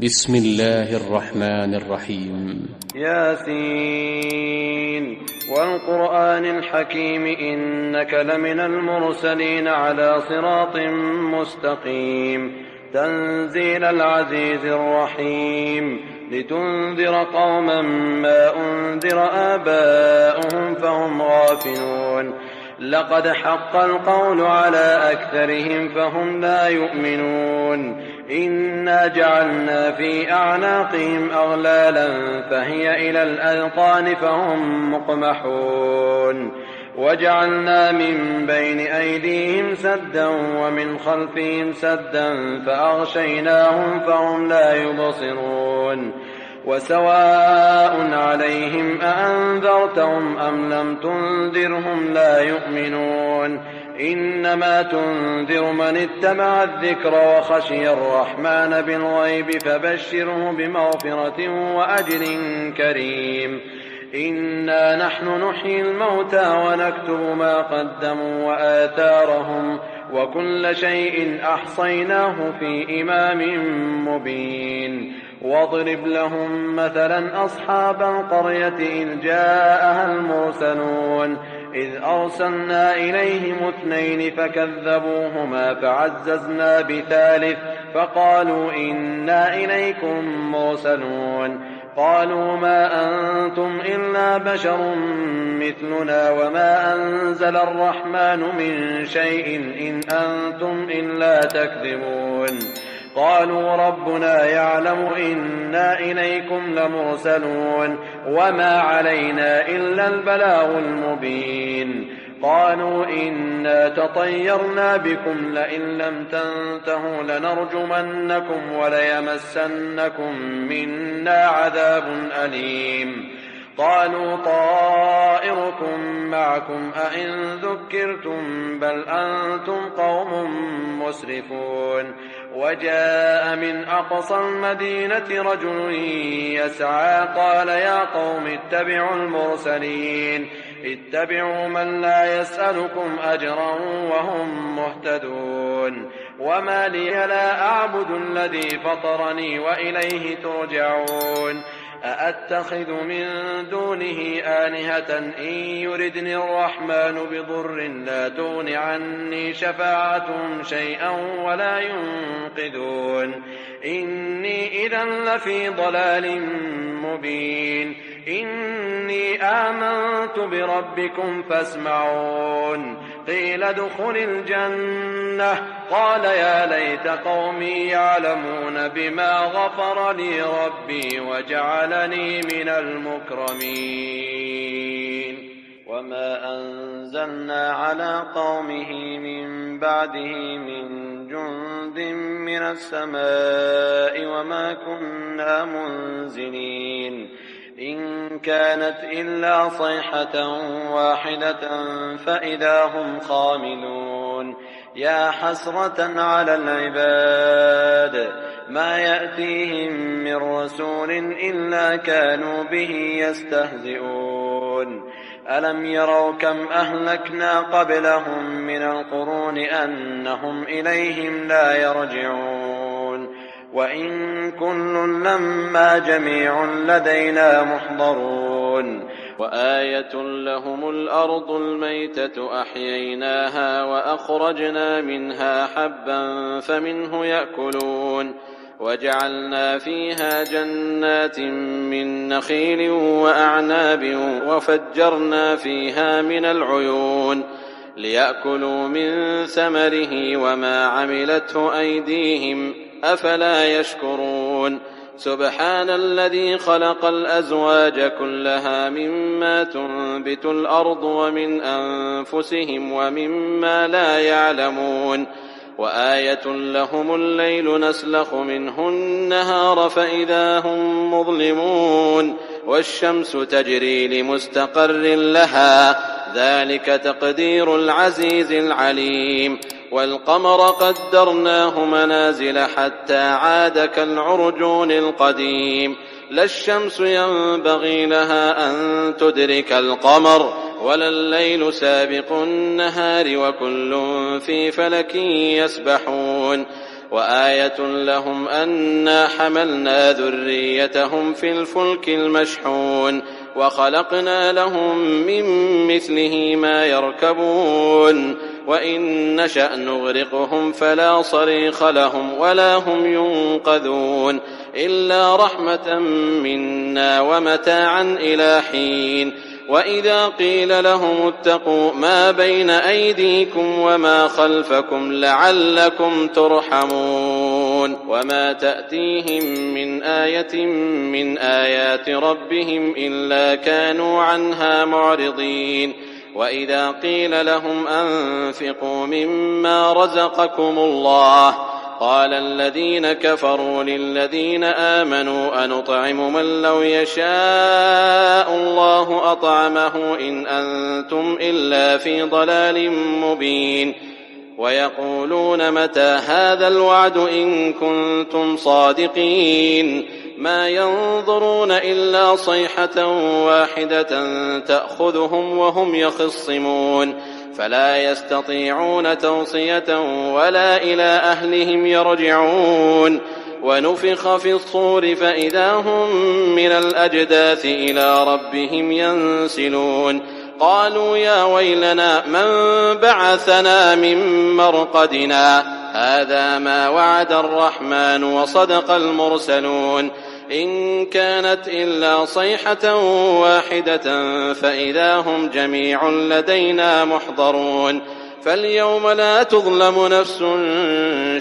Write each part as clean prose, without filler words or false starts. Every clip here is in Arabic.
بسم الله الرحمن الرحيم. ياسين والقرآن الحكيم إنك لمن المرسلين على صراط مستقيم تنزيل العزيز الرحيم لتنذر قوما ما أنذر آباؤهم فهم غافلون لقد حق القول على أكثرهم فهم لا يؤمنون إنا جعلنا في أعناقهم أغلالا فهي إلى الأذقان فهم مقمحون وجعلنا من بين أيديهم سدا ومن خلفهم سدا فأغشيناهم فهم لا يبصرون وسواء عليهم أأنذرتهم أم لم تنذرهم لا يؤمنون إنما تنذر من اتبع الذكر وخشي الرحمن بالغيب فبشره بمغفرة وأجر كريم إنا نحن نحيي الموتى ونكتب ما قدموا وآثارهم وكل شيء أحصيناه في إمام مبين واضرب لهم مثلا أصحاب القرية إذ جاءها المرسلون إذ أرسلنا إليهم 2 فكذبوهما فعززنا بثالث فقالوا إنا إليكم مرسلون قالوا ما أنتم إلا بشر مثلنا وما أنزل الرحمن من شيء إن أنتم إلا تكذبون قالوا ربنا يعلم إنا إليكم لمرسلون وما علينا إلا البلاغ المبين قالوا إنا تطيرنا بكم لئن لم تنتهوا لنرجمنكم وليمسنكم منا عذاب أليم قالوا طائركم معكم أئن ذكرتم بل أنتم قوم مسرفون وجاء من أقصى المدينة رجل يسعى قال يا قوم اتبعوا المرسلين اتبعوا من لا يسألكم أجرا وهم مهتدون وما لي لا أعبد الذي فطرني وإليه ترجعون أأتخذ من دونه آلهة إن يردني الرحمن بضر لا تغن عني شفاعتهم شيئا ولا ينقذون إني إذا لفي ضلال مبين إني آمنت بربكم فاسمعون قيل ادخل الجنة قال يا ليت قومي يعلمون بما غفر لي ربي وجعلني من المكرمين وما أنزلنا على قومه من بعده من جند من السماء وما كنا منزلين إن كانت إلا صيحة واحدة فإذا هم خامدون يا حسرة على العباد ما يأتيهم من رسول إلا كانوا به يستهزئون ألم يروا كم أهلكنا قبلهم من القرون أنهم إليهم لا يرجعون وإن كل لما جميع لدينا محضرون وآية لهم الأرض الميتة أحييناها وأخرجنا منها حبا فمنه يأكلون وجعلنا فيها جنات من نخيل وأعناب وفجرنا فيها من العيون ليأكلوا من ثمره وما عملته أيديهم أفلا يشكرون سبحان الذي خلق الأزواج كلها مما تنبت الأرض ومن أنفسهم ومما لا يعلمون وآية لهم الليل نسلخ منه النهار فإذا هم مظلمون والشمس تجري لمستقر لها ذلك تقدير العزيز العليم والقمر قدرناه منازل حتى عاد كالعرجون القديم لا الشمس ينبغي لها أن تدرك القمر ولا الليل سابق النهار وكل في فلك يسبحون وآية لهم أنا حملنا ذريتهم في الفلك المشحون وخلقنا لهم من مثله ما يركبون وإن نشأ نغرقهم فلا صريخ لهم ولا هم ينقذون إلا رحمة منا ومتاعا إلى حين. وإذا قيل لهم اتقوا ما بين أيديكم وما خلفكم لعلكم ترحمون وما تأتيهم من آية من آيات ربهم إلا كانوا عنها معرضين. وإذا قيل لهم أنفقوا مما رزقكم الله قال الذين كفروا للذين آمنوا أنطعم من لو يشاء الله أطعمه إن أنتم إلا في ضلال مبين. ويقولون متى هذا الوعد إن كنتم صادقين ما ينظرون إلا صيحة واحدة تأخذهم وهم يخصمون فلا يستطيعون توصية ولا إلى أهلهم يرجعون. ونفخ في الصور فإذا هم من الأجداث إلى ربهم ينسلون قالوا يا ويلنا من بعثنا من مرقدنا هذا ما وعد الرحمن وصدق المرسلون إن كانت إلا صيحة واحدة فإذا هم جميع لدينا محضرون. فاليوم لا تظلم نفس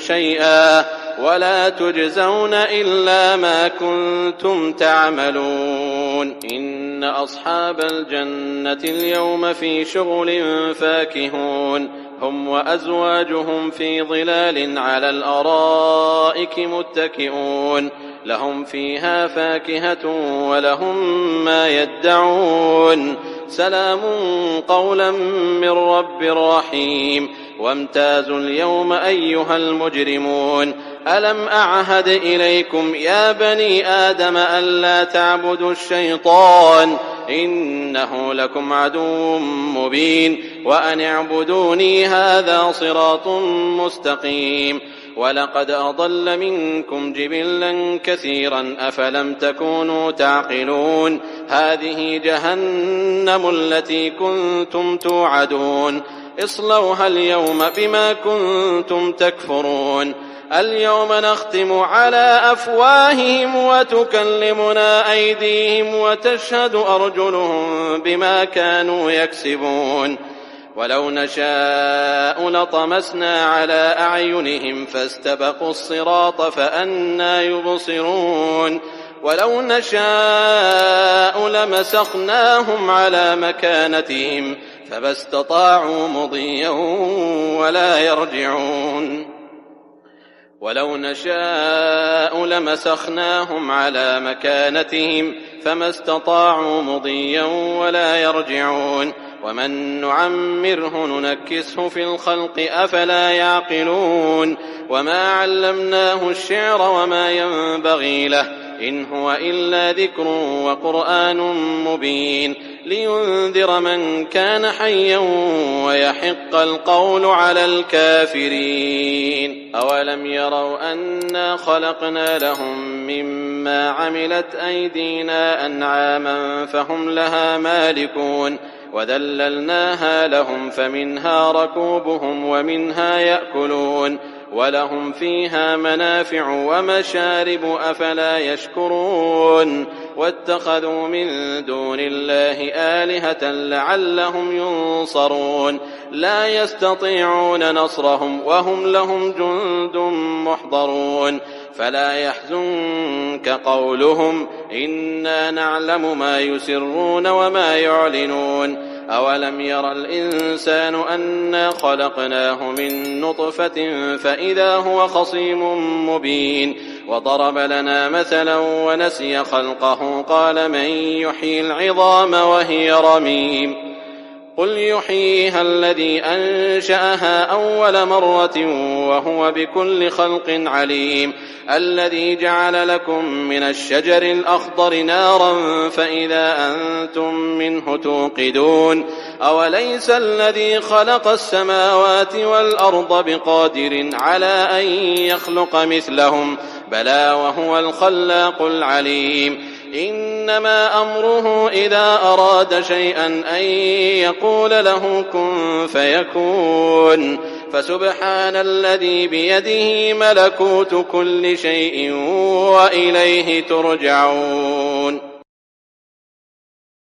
شيئا ولا تجزون إلا ما كنتم تعملون. إن أصحاب الجنة اليوم في شغل فاكهون هم وأزواجهم في ظلال على الأرائك متكئون لهم فيها فاكهة ولهم ما يدعون سلام قولا من رب رحيم. وامتازوا اليوم أيها المجرمون ألم أعهد إليكم يا بني آدم ألا تعبدوا الشيطان إنه لكم عدو مبين وأن اعبدوني هذا صراط مستقيم. ولقد أضل منكم جبلا كثيرا أفلم تكونوا تعقلون هذه جهنم التي كنتم توعدون اصلوها اليوم بما كنتم تكفرون. اليوم نختم على أفواههم وتكلمنا أيديهم وتشهد أرجلهم بما كانوا يكسبون. ولو نشاء لطمسنا على أعينهم فاستبقوا الصراط فأنى يبصرون. ولو نشاء لمسخناهم على مكانتهم فما استطاعوا مضيا ولا يرجعون. ولو نشاء لمسخناهم على مكانتهم فما استطاعوا مضيا ولا يرجعون. ومن نعمره ننكسه في الخلق أفلا يعقلون. وما علمناه الشعر وما ينبغي له إن هو إلا ذكر وقرآن مبين لينذر من كان حيا ويحق القول على الكافرين. أولم يروا أنا خلقنا لهم مما عملت أيدينا أنعاما فهم لها مالكون وذللناها لهم فمنها ركوبهم ومنها يأكلون ولهم فيها منافع ومشارب أفلا يشكرون. واتخذوا من دون الله آلهة لعلهم ينصرون لا يستطيعون نصرهم وهم لهم جند محضرون. فلا يحزنك قولهم إنا نعلم ما يسرون وما يعلنون. أولم ير الإنسان أنا خلقناه من نطفة فإذا هو خصيم مبين. وضرب لنا مثلا ونسي خلقه قال من يحيي العظام وهي رميم قل يحييها الذي أنشأها أول مرة وهو بكل خلق عليم الذي جعل لكم من الشجر الأخضر نارا فإذا أنتم منه توقدون أوليس الذي خلق السماوات والأرض بقادر على أن يخلق مثلهم بلى وهو الخلاق العليم إنما أمره إذا أراد شيئا أن يقول له كن فيكون فسبحان الذي بيده ملكوت كل شيء وإليه ترجعون